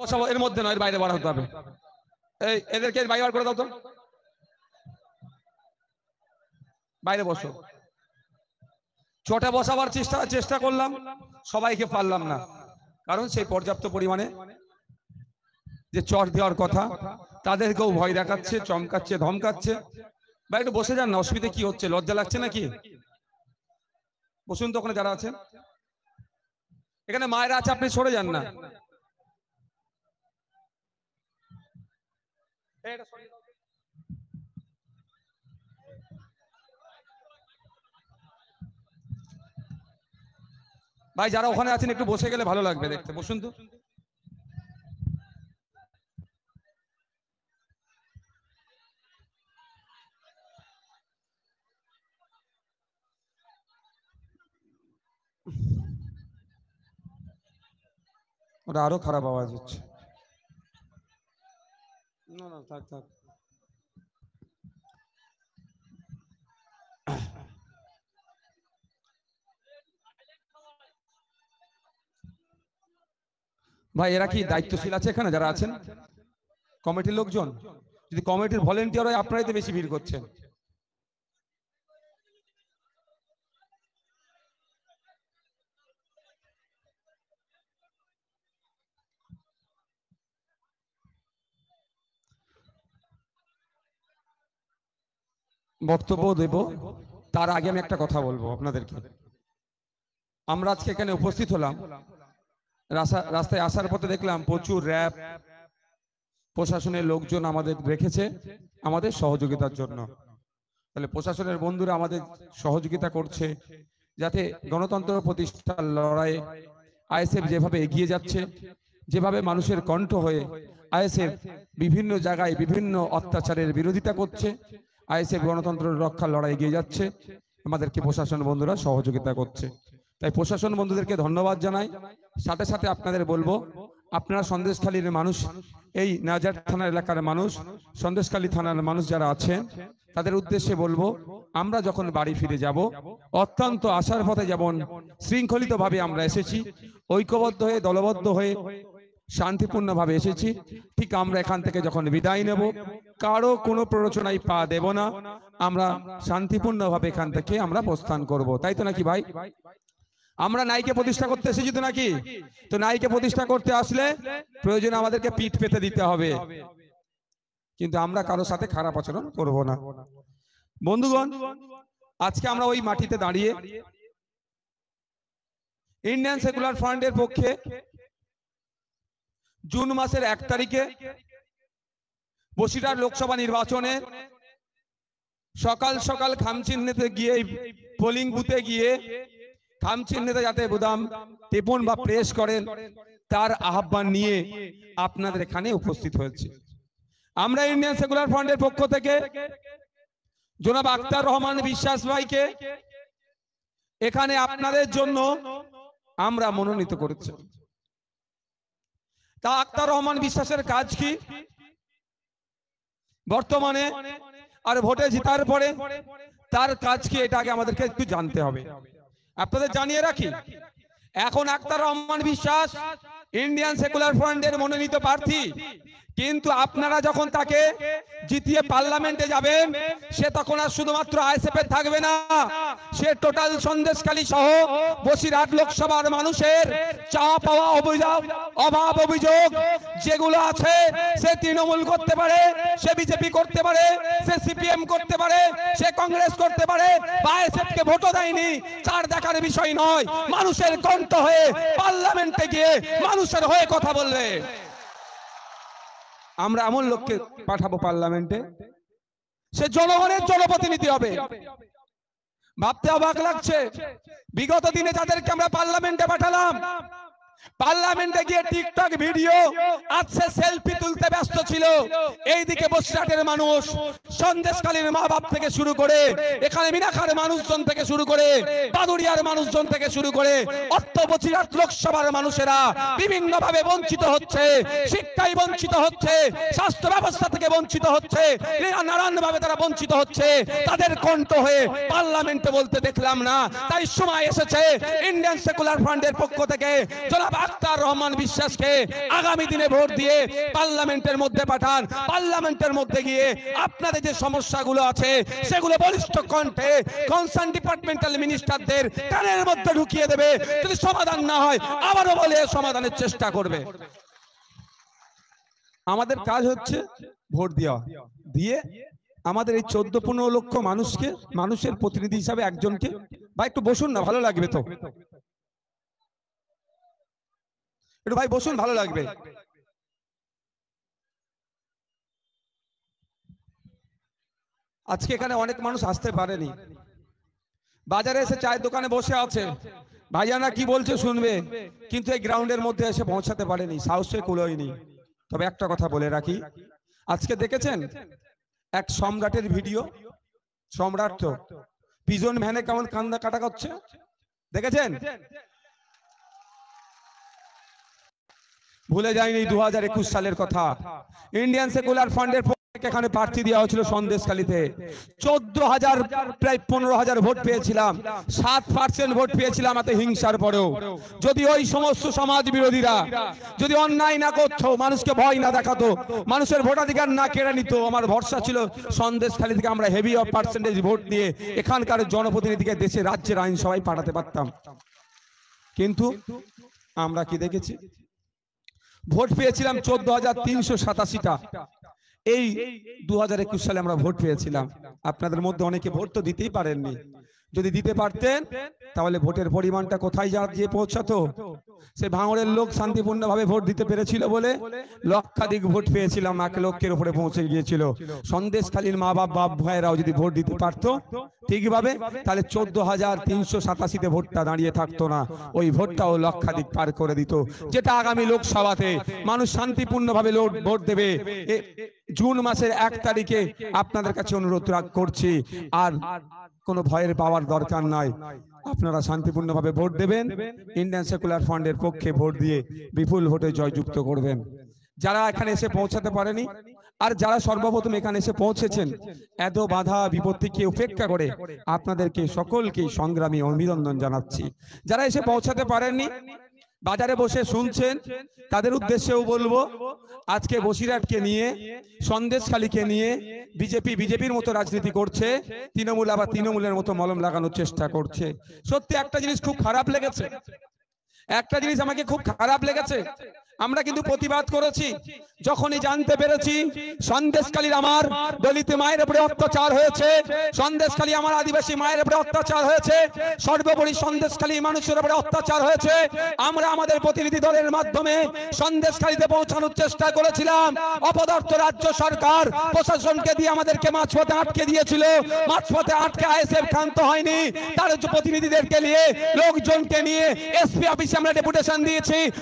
বসাবো, এর মধ্যে নয়, এর বাইরে বার হতে হবে। এই এদেরকে বাইরে বার করে দাও তো, বাইরে বসো। ছটা বসাবার চেষ্টা করলাম, সবাইকে পারলাম না, কারণ সেই পর্যাপ্ত পরিমাণে যে চট দেওয়ার কথা তাদেরকেও ভয় দেখাচ্ছে, চমকাচ্ছে, ধমকাচ্ছে। বা একটু বসে যান না, অসুবিধা কি হচ্ছে? লজ্জা লাগছে নাকি? বসুন তো ওখানে যারা আছেন। এখানে মায়েরা আছে, আপনি সরে যান না। ভাই যারা ওখানে আছেন একটু বসে গেলে ভালো লাগবে দেখতে, বসুন তো। ওটা আরো খারাপ আওয়াজ হচ্ছে। না না, থাক থাক। ভাই এরা কি দায়িত্বশীল আছে এখানে যারা আছেন? কমিটির লোকজন? যদি কমিটির ভলেন্টিয়ার হয় আপনারাই তো বেশি ভিড় করছেন। বক্তব্য দেব তার আগে আমি একটা কথা বলবো আপনাদেরকে। আমরা আজকে এখানে উপস্থিত হলাম, রাস্তায় আসার পথে দেখলাম প্রচুর র্যাব প্রশাসনের লোকজন আমাদের রেখেছে আমাদের সহযোগিতার জন্য। তাহলে প্রশাসনের বন্ধুরা আমাদের সহযোগিতা করছে যাতে গণতন্ত্র প্রতিষ্ঠার লড়াইয়ে আইএসএফ যেভাবে এগিয়ে যাচ্ছে, যেভাবে মানুষের কণ্ঠ হয়ে আইএসএফ বিভিন্ন জায়গায় বিভিন্ন অত্যাচারের বিরোধিতা করছে, আইএসএফ গণতন্ত্র রক্ষার লড়াই এগিয়ে যাচ্ছে, আমাদেরকে প্রশাসন বন্ধুরা সহযোগিতা করছে। তাই প্রশাসন বন্ধুদেরকে ধন্যবাদ জানাই। সাথে সাথে আপনাদের বলবো, আপনারা সন্দেশখালীর মানুষ, এই নাজার থানা এলাকার মানুষ, সন্দেশখালী থানার মানুষ যারা আছেন তাদের উদ্দেশ্যে বলবো, আমরা যখন বাড়ি ফিরে যাব অত্যন্ত আশার পথে যেমন শৃঙ্খলিত ভাবে আমরা এসেছি, ঐক্যবদ্ধ হয়ে দলবদ্ধ হয়ে শান্তিপূর্ণ ভাবে এসেছি, ঠিক আমরা এখান থেকে যখন বিদায় নেব কারো কোনো প্ররোচনায় পা দেব না, আমরা শান্তিপূর্ণ ভাবে এখান থেকে আমরা প্রস্থান করব। তাই তো নাকি ভাই? আমরা নাইকে প্রতিষ্ঠা করতে এসেছি তো নাকি? তো নাইকে প্রতিষ্ঠা করতে আসলে প্রয়োজন আমাদেরকে পিঠ পেতে দিতে হবে, কিন্তু আমরা কারো সাথে খারাপ আচরণ করব না। বন্ধুগণ, আজকে আমরা ওই মাটিতে দাঁড়িয়ে ইন্ডিয়ান সেকুলার ফ্রন্টের পক্ষে জুন মাসের 1 তারিখে বসিরহাট লোকসভা নির্বাচনে সকাল সকাল খামচিহ্নিতে গিয়ে, পোলিং বুথে গিয়ে খামচিহ্নিতে যাতে বোতাম টিপুন বা প্রেস করেন তার আহ্বান নিয়ে আপনাদের এখানে উপস্থিত হয়েছে। আমরা ইন্ডিয়ান সেকুলার ফ্রন্টের পক্ষ থেকে জনাব আখতার রহমান বিশ্বাস ভাইকে এখানে আপনাদের জন্য আমরা মনোনীত করেছি। তা আখতার রহমান বিশ্বাসের কাজ কি বর্তমানে আর ভোটে জিতার পরে তার কাজ কি, এটা আগে আমাদেরকে একটু জানতে হবে। আপনাদের জানিয়ে রাখি, এখন আখতার রহমান বিশ্বাস ইন্ডিয়ান সেকুলার ফ্রন্টের মনোনীত প্রার্থী, কিন্তু আপনারা যখন তাকে জিতিয়ে পার্লামেন্টে যাবেন সে তখন আর শুধুমাত্র আইএসএফ এর থাকবে না, সে টোটাল সন্দেশখালী সহ বসিরহাট লোকসভার মানুষের চাওয়া পাওয়া অভাব অভিযোগ যেগুলো আছে, সে তৃণমূল করতে পারে, সে বিজেপি করতে পারে, সে সিপিএম করতে পারে, সে কংগ্রেস করতে পারে, আইএসএফ কে ভোটও দেয়নি, তার দেখার বিষয় নয়, মানুষের কণ্ঠ হয়ে পার্লামেন্টে গিয়ে মানুষের হয়ে কথা বলবে। আমরা এমন লোককে পাঠাবো পার্লামেন্টে, সে জনগণের জনপ্রতিনিধি হবে। ভাবতে অবাক লাগছে, বিগত দিনে যাদেরকে আমরা পার্লামেন্টে পাঠালাম, পার্লামেন্টে গিয়ে টিকটক ভিডিও আছে, সেলফি তুলতে ব্যস্ত ছিল। এইদিকে বসিরহাটের মানুষ, সন্দেশখালীর মা বাপ থেকে শুরু করে, এখানে মিনাখার মানুষজন থেকে শুরু করে, বাদুড়িয়ার মানুষজন থেকে শুরু করে বসিরহাট লোকসভার মানুষেরা বিভিন্ন ভাবে বঞ্চিত হচ্ছে, শিক্ষায় বঞ্চিত হচ্ছে, স্বাস্থ্য ব্যবস্থা থেকে বঞ্চিত হচ্ছে, নানান ভাবে তারা বঞ্চিত হচ্ছে। তাদের কণ্ঠ হয়ে পার্লামেন্টে বলতে দেখলাম না। তাই সময় এসেছে ইন্ডিয়ান সেকুলার ফ্রন্টের পক্ষ থেকে জনাব জনাব আখতার রহমান বিশ্বাসকে আগামী দিনে ভোট দিয়ে পার্লামেন্টের মধ্যে পাঠান। পার্লামেন্টের মধ্যে গিয়ে আপনাদের যে সমস্যাগুলো আছে সেগুলো বলিষ্ঠ কণ্ঠে কনসার্ন ডিপার্টমেন্টাল মিনিস্টারদের কানের মধ্যে ঢুকিয়ে দেবে। যদি সমাধান না হয় আবারও বলে সমাধানের চেষ্টা করবে। আমাদের কাজ হচ্ছে ভোট দেওয়া, দিয়ে আমাদের এই 14-15 লক্ষ মানুষকে, মানুষের প্রতিনিধি হিসাবে একজনকে, ভাই একটু বসুন না, ভালো লাগবে তো, একটু ভাই বসুন, ভালো লাগবে। আজকে এখানে অনেক মানুষ আসতে পারেনি, বাজারে এসে চায়ের দোকানে বসে আছে, ভাইজানা কি বলছে শুনবে, কিন্তু এই গ্রাউন্ডের মধ্যে এসে পৌঁছাতে পারেনি, সাহসে কুলোয়নি। তবে একটা কথা বলে রাখি, আজকে দেখেছেন এক সম্রাটের ভিডিও, সম্রাট তো পিজন ভ্যানে কেমন কান্দা কাটা করছে, দেখেছেন? ভুলে যায়নি 2021 সালের কথা। ইন্ডিয়ান সেকুলার ফান্ডের এখানে প্রার্থী দেওয়া হয়েছিল সন্দেশখালীতে, 14,000 প্রায় 15,000 ভোট পেয়েছিলাম, 7% ভোট পেয়েছিলাম এত হিংসার পরেও। যদি ওই সমস্ত সমাজ বিরোধীরা যদি অন্যায় না করতো, মানুষকে ভয় না দেখাতো, মানুষের ভোটাধিকার না কেড়ে নিত, আমার ভরসা ছিল সন্দেশখালী থেকে আমরা হেভি অফ পার্সেন্টেজ ভোট দিয়ে এখানকার জনপ্রতিনিধিকে দেশে রাজ্যের আইনসভায় পাঠাতে পারতাম। কিন্তু আমরা কি দেখেছি, ভোট পেয়েছিলাম 14,387টা। এই 2021 সালে আমরা ভোট পেয়েছিলাম। আপনাদের মধ্যে অনেকে ভোট তো দিতেই পারেননি, যদি দিতে পারতেন তাহলে ভোটের পরিমাণটা কোথায় গিয়ে পৌঁছাতো। সে ভাঙড়ের লোক শান্তিপূর্ণভাবে ভোট দিতে পেরেছিল বলে লক্ষাধিক ভোট পেয়েছিলাম, 1 লক্ষের উপরে পৌঁছে গিয়েছিল। সন্দেশখালীর মা বাপ ভাইয়েরাও যদি ভোট দিতে পারতো ঠিকভাবে, তাহলে 14,387তে ভোটটা দাঁড়িয়ে থাকতো না, ওই ভোটটাও লক্ষাধিক পার করে দিত, যেটা আগামী লোকসভাতে মানুষ শান্তিপূর্ণভাবে ভোট দেবে। জুন মাসের 1 তারিখে আপনাদের কাছে অনুরোধ করছি, আর কোনো ভয়ের পাওয়ার দরকার নাই, আপনারা শান্তিপূর্ণভাবে ভোট দেবেন, ইন্ডিয়ান সেকুলার ফান্ডের পক্ষে ভোট দিয়ে বিপুল ভোটে জয়যুক্ত করবেন। যারা এখানে এসে পৌঁছাতে পারেনি আর যারা সর্বপ্রথম এখানে এসে পৌঁছেছেন, এত বাধা বিপত্তিকে উপেক্ষা করে আপনাদেরকে সকলকে সংগ্রামী অভিনন্দন জানাচ্ছি। যারা এসে পৌঁছাতে পারেননি, বাজারে বসে শুনছেন, তাদের উদ্দেশ্যেও বলবো, আজকে বসিরহাটকে নিয়ে, সন্দেশখালীকে নিয়ে বিজেপির মতো রাজনীতি করছে, তৃণমূল আবার তৃণমূলের মতো মলম লাগানোর চেষ্টা করছে। সত্যি একটা জিনিস খুব খারাপ লেগেছে, একটা জিনিস আমাকে খুব খারাপ লেগেছে। আমরা কিন্তু প্রতিবাদ করেছি, যখনই জানতে পেরেছি সন্দেশখালীর আমার দলিত মায়ের উপরে অত্যাচার হয়েছে, সন্দেশখালী আমার আদিবাসী মায়ের উপরে অত্যাচার হয়েছে, সর্বোপরি সন্দেশখালী মানুষের উপরে অত্যাচার হয়েছে, আমরা আমাদের প্রতিনিধি দলের মাধ্যমে সন্দেশখালীতে পৌঁছানোর চেষ্টা করেছিলাম। অপদার্থ রাজ্য সরকার প্রশাসনকে দিয়ে আমাদেরকে মাঝপথে আটকে দিয়েছিল, মাঝপথে আটকে আইএসএফ ক্ষান্ত হয়নি, তার প্রতিনিধিদেরকে নিয়ে, লোকজনকে নিয়ে এসপি অফিসে আমরা ডেপুটেশন দিয়েছি।